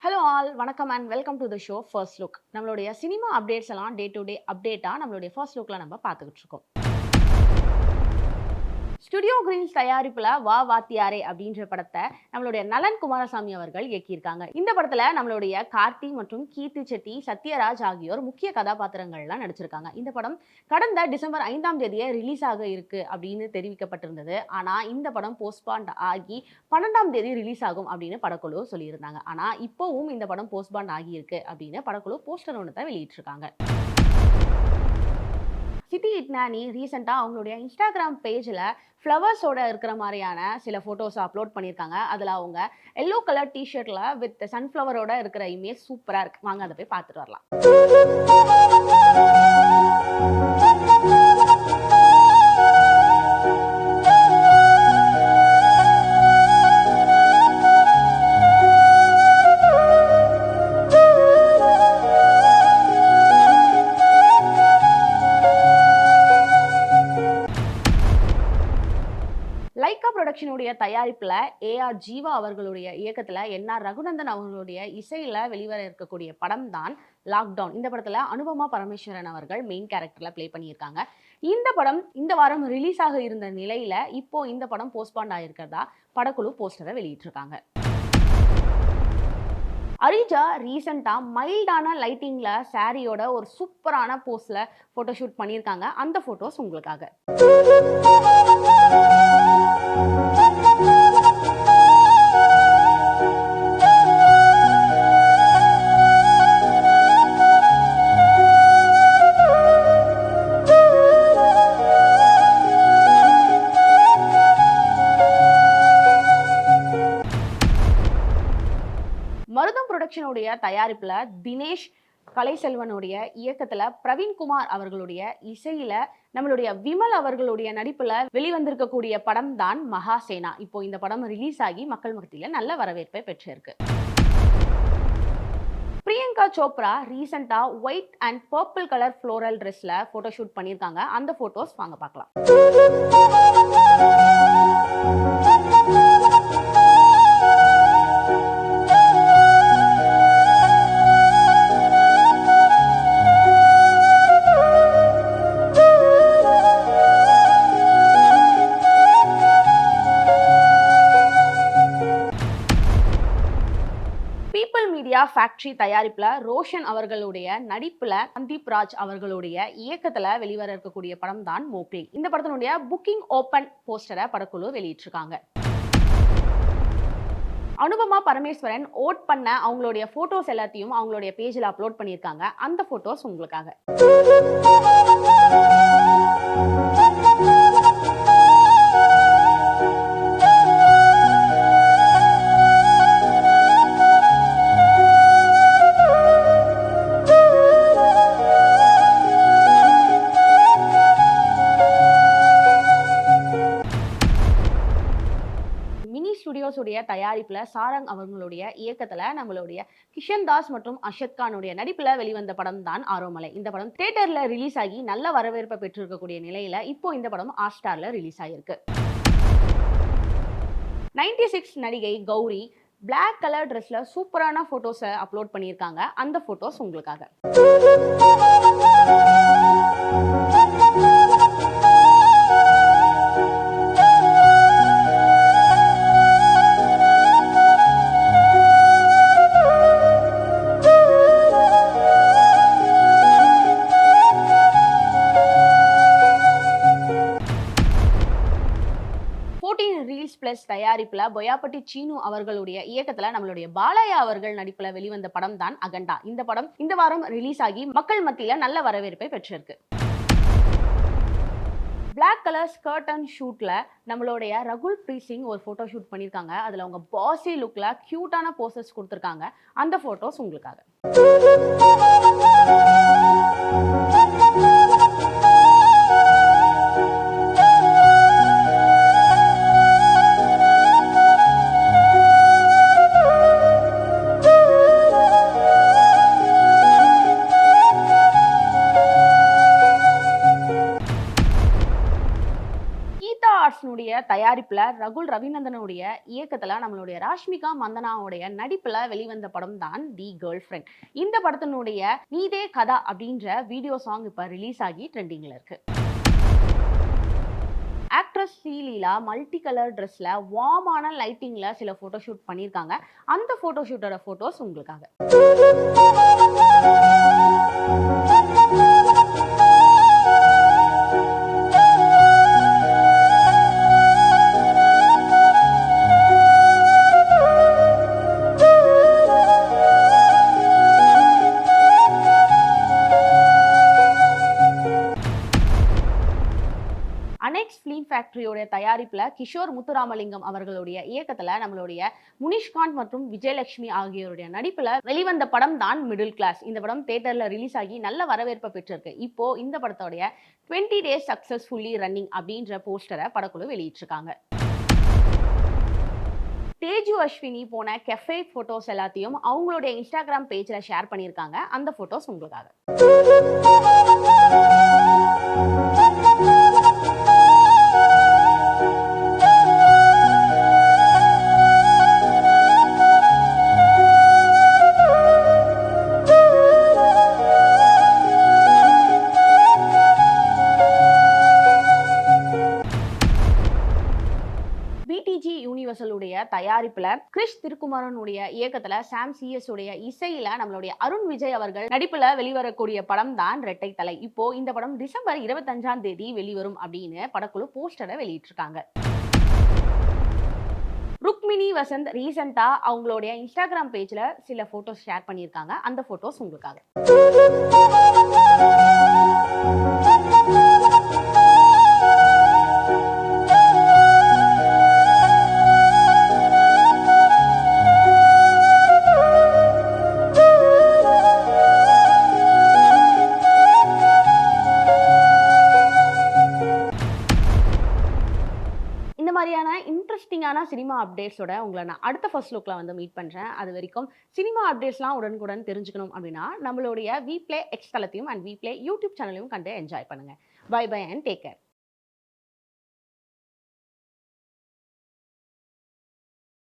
Hello all வணக்கம் and welcome to the show first look. நம்மளுடைய cinema updates எல்லாம் day to day அப்டேட்டாக நம்மளுடைய first லுக்கில் நம்ம பார்த்துக்கிட்டு இருக்கோம். ஸ்டுடியோ கிரீன்ஸ் தயாரிப்புல வா வாத்தியாரே அப்படின்ற படத்தை நம்மளுடைய நலன் குமாரசாமி அவர்கள் இயக்கியிருக்காங்க. இந்த படத்துல நம்மளுடைய கார்த்தி மற்றும் கீர்த்தி செட்டி, சத்யராஜ் ஆகியோர் முக்கிய கதாபாத்திரங்கள்லாம் நடிச்சிருக்காங்க. இந்த படம் கடந்த டிசம்பர் 5ஆம் தேதியே ரிலீஸ் ஆக இருக்கு அப்படின்னு தெரிவிக்கப்பட்டிருந்தது. ஆனா இந்த படம் போஸ்ட்பாண்ட் ஆகி 12ஆம் தேதி ரிலீஸ் ஆகும் அப்படின்னு படக்குழு சொல்லியிருந்தாங்க. ஆனா இப்போவும் இந்த படம் போஸ்ட்பாண்ட் ஆகி இருக்கு அப்படின்னு படக்குழு போஸ்டர் ஒன்று தான் வெளியிட்டிருக்காங்க. சிட்டி இட்னானி ரீசெண்டாக அவங்களுடைய இன்ஸ்டாகிராம் பேஜில் ஃப்ளவர்ஸோட இருக்கிற மாதிரியான சில ஃபோட்டோஸ் அப்லோட் பண்ணியிருக்காங்க. அதில் அவங்க எல்லோ கலர் டிஷர்ட்டில் வித் சன்ஃப்ளவரோட இருக்கிற இமேஜ் சூப்பராக இருக்குது. வாங்க அதை போய் பார்த்துட்டு வரலாம். லைக்கா ப்ரொடக்ஷனுடைய தயாரிப்பில் ஏஆர் ஜீவா அவர்களுடைய இயக்கத்தில் என்ஆர் ரகுநந்தன் அவர்களுடைய இசையில் வெளிவர இருக்கக்கூடிய படம் தான் லாக்டவுன். இந்த படத்தில் அனுபமா பரமேஸ்வரன் அவர்கள் மெயின் கேரக்டரில் ப்ளே பண்ணியிருக்காங்க. இந்த படம் இந்த வாரம் ரிலீஸ் ஆக இருந்த நிலையில் இப்போ இந்த படம் போஸ்ட்பாண்ட் ஆகிருக்கிறதா படக்குழு போஸ்டரை வெளியிட்டிருக்காங்க. அரிஜா ரீசெண்டாக மைல்டான லைட்டிங்கில் சாரியோட ஒரு சூப்பரான போஸ்டில் ஃபோட்டோஷூட் பண்ணியிருக்காங்க. அந்த ஃபோட்டோஸ் உங்களுக்காக. மருதம் ப்ரொடக்ஷனுடைய தயாரிப்புல தினேஷ் கலைசெல்வனுடைய இயக்கத்துல பிரவீன்குமார் அவர்களுடைய இசையில நம்மளுடைய விமல் அவர்களுடைய நடிப்புல வெளிவந்திருக்கக்கூடிய படம் தான் மகாசேனா. இப்போ இந்த படம் ரிலீஸ் ஆகி மக்கள் மத்தியில நல்ல வரவேற்பை பெற்றிருக்கு. பிரியங்கா சோப்ரா ரீசெண்டா white and purple colour floral ட்ரெஸ்ல போட்டோஷூட் பண்ணியிருக்காங்க. அந்த போட்டோஸ் வாங்க பார்க்கலாம். பீப்பிள் மீடியா ஃபேக்டரி தயாரிப்புல ரோஷன் அவர்களுடைய நடிப்புல சந்தீப் ராஜ் அவர்களுடைய இயக்கத்துல வெளிவர இருக்கக்கூடிய படம் தான் மோக்லி. இந்த படத்தினுடைய புக்கிங் ஓபன் போஸ்டரை படக்குழு வெளியிட்டிருக்காங்க. அனுபமா பரமேஸ்வரன் ஓட் பண்ண அவங்களுடைய போட்டோஸ் எல்லாத்தையும் அவங்களுடைய பேஜில் அப்லோட் பண்ணியிருக்காங்க. அந்த போட்டோஸ் உங்களுக்காக. ஸ்டுடியோஸுடைய தயாரிப்புல சாரங் அவர்களுடைய இயக்கத்துல நம்மளுடைய கிஷன் தாஸ் மற்றும் அஷத் கானுடைய நடிப்புல வெளிவந்த படம் தான் ஆரோமலை. இந்த படம் தியேட்டர்ல ரிலீஸ் ஆகி நல்ல வரவேற்பை பெற்றிருக்கக்கூடிய நிலையில இப்போ இந்த படம் ஹாட்ஸ்டார்ல ரிலீஸ் ஆகிருக்கு. 96 நடிகை கௌரி பிளாக் கலர் ட்ரெஸ்ல சூப்பரான போட்டோஸை அப்லோட் பண்ணியிருக்காங்க. அந்த போட்டோஸ் உங்களுக்காக. ரீல்ஸ் பிளஸ் தயாரிப்புல பொயாப்பட்டி சீனு அவர்களுடைய இயக்கத்துல நம்மளுடைய பாலையா அவர்கள் நடிப்புல வெளிவந்த படம் தான் அகண்டா. இந்த படம் இந்த வாரம் ரிலீஸ் ஆகி மக்கள் மத்தியில நல்ல வரவேற்பை பெற்றிருக்கு. பிளாக் கலர் ஸ்கர்ட் அண்ட் ஷூட்ல நம்மளுடைய ரகுல் பிரீத் சிங் ஒரு போட்டோ ஷூட் பண்ணியிருக்காங்க. அதுல அவங்க பாசி லுக்ல கியூட்டான போசஸ் கொடுத்துருக்காங்க. அந்த போட்டோஸ் உங்களுக்காக. தயாரிப்புல தயாரிப்புல ரகுல் ரவிநந்தனுடைய இயக்கத்துல நம்மளுடைய ராஷ்மிகா மந்தனாவுடைய நடிப்புல வெளிவந்த படம் தான் தி கேர்ள் ஃப்ரெண்ட். இந்த படத்தினுடைய நீதே கதா அப்படின்ற வீடியோ சாங் இப்ப ரிலீஸ் ஆகி ட்ரெண்டிங்ல இருக்கு. ஆக்ட்ரஸ் ஸ்ரீலீலா மல்டி கலர் ட்ரெஸ்ல வார்மான லைட்டிங்ல சில போட்டோ ஷூட் பண்ணியிருக்காங்க. அந்த போட்டோ ஷூட்டோட போட்டோஸ் உங்களுக்காக. அனெக்ஸ் ஃபிலிம் ஃபேக்டரியோட தயாரிப்புல கிஷோர் முத்துராமலிங்கம் அவர்களுடைய இயக்கத்துல நம்மளுடைய முனிஷ்காந்த் மற்றும் விஜயலட்சுமி ஆகியோருடைய நடிப்புல வெளிவந்த படம் தான் மிடில் கிளாஸ். இந்த படம் தியேட்டர்ல ரிலீஸ் ஆகி நல்ல வரவேற்பை பெற்றிருக்கு. இப்போ இந்த படத்தோடைய 20 days சக்சஸ்ஃபுல்லி ரன்னிங் அப்படின்ற போஸ்டரை படக்குழு வெளியிட்டிருக்காங்க. தேஜு அஸ்வினி போன கெஃபே போட்டோஸ் எல்லாத்தையும் அவங்களுடைய இன்ஸ்டாகிராம் பேஜ்ல ஷேர் பண்ணியிருக்காங்க. அந்த போட்டோஸ் உங்களுக்காக. பிடிஜி யூனிவர்சலுடைய தயாரிப்புல கிறிஷ் திருக்குமாரனுடைய இயக்கத்துல சாம் சிஎஸ் உடைய இசையில நம்மளுடைய அருண் விஜய் அவர்கள் நடிப்புல வெளிவரக்கூடிய படம் தான் ரெட்டை தலை. இப்போ இந்த படம் டிசம்பர் 25 வெளிவரும் அப்படின்னு படக்குழு போஸ்டரை வெளியிட்டிருக்காங்க. ருக்மிணி வசந்த் ரீசெண்டா அவங்களுடைய இன்ஸ்டாகிராம் பேஜ்ல சில போட்டோஸ் ஷேர் பண்ணியிருக்காங்க. அந்த போட்டோஸ் உங்களுக்காக. இந்த மாதிரியான இன்ட்ரெஸ்டிங்கான சினிமா அப்டேட்ஸோட உங்களை நான் அடுத்த ஃபர்ஸ்ட் லுக்ல வந்து மீட் பண்றேன். அது வரைக்கும் சினிமா அப்டேட்ஸ்லாம் உடனுக்குடன் தெரிஞ்சுக்கணும் அப்படின்னா நம்மளுடைய விப்ளே எக்ஸ் தளத்தையும் அண்ட் விப்ளே யூடியூப் சேனலையும் கண்டு என்ஜாய் பண்ணுங்க. Bye bye and take care.